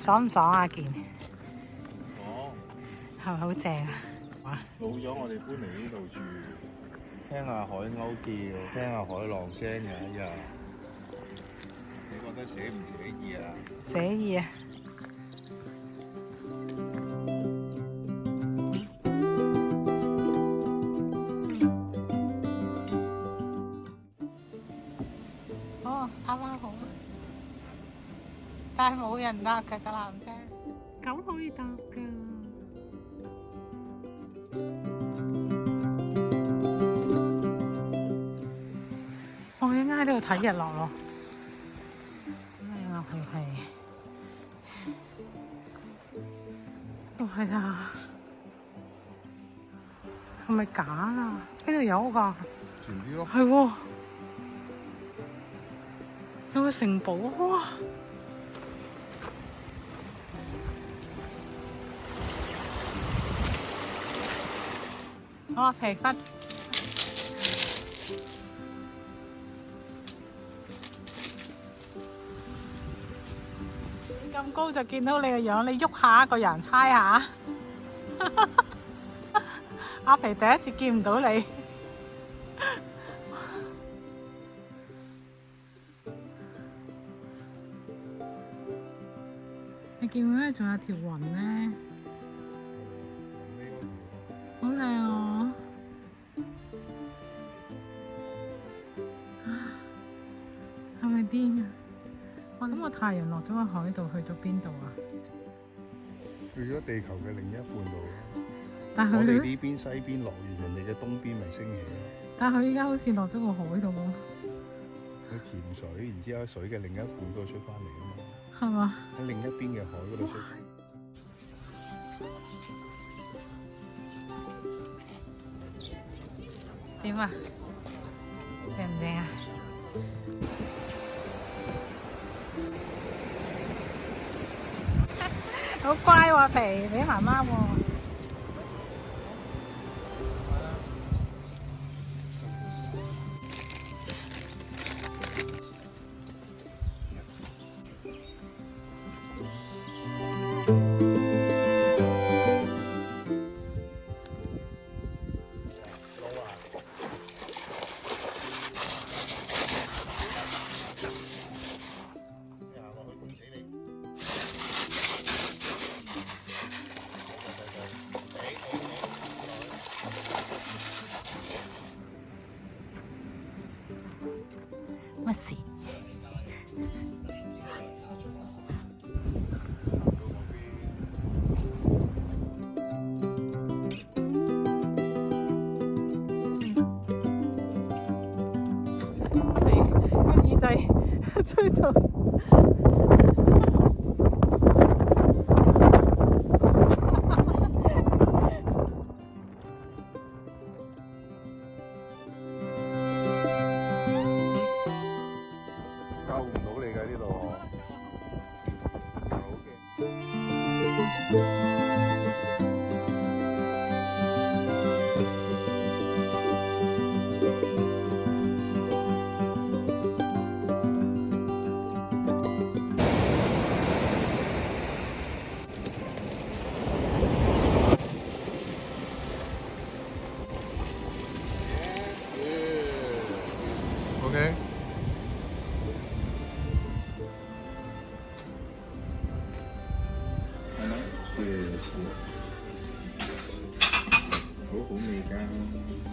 爽唔爽啊？件哦，係咪好正啊？老咗我哋搬嚟呢度住，聽下海鷗叫，聽下海浪聲嘅一日。你覺得寫唔寫意啊？寫意啊！哦，啱啱好，但係冇人搭嘅架纜車，咁可以搭㗎。我應該喺呢度睇日落咯。睇落去係，係啊，係咪假啊？呢度有㗎，前啲咯。係喎，有個城堡哇！我皮骨。咁高就見到你個樣，你喐下一個人嗨下。阿皮第一次見唔到你。你見唔見咧？仲有條雲咧，好靚啊！係咪癲啊？我諗個太陽落咗個海度，去咗邊度啊？去咗地球嘅另一半度咯。但係我哋呢邊西邊落完，人哋嘅東邊咪升起咯。但係佢依家好似落咗個海度喎。去潛水，然之後喺水嘅另一半嗰度出翻嚟啊嘛。係嘛？喺另一邊嘅海嗰度出。點啊？正唔正啊？好乖喎，皮俾媽媽喎。乜事？個耳仔吹到。救唔到你㗎呢度。好嘅。OK。係咪？好好味㗎。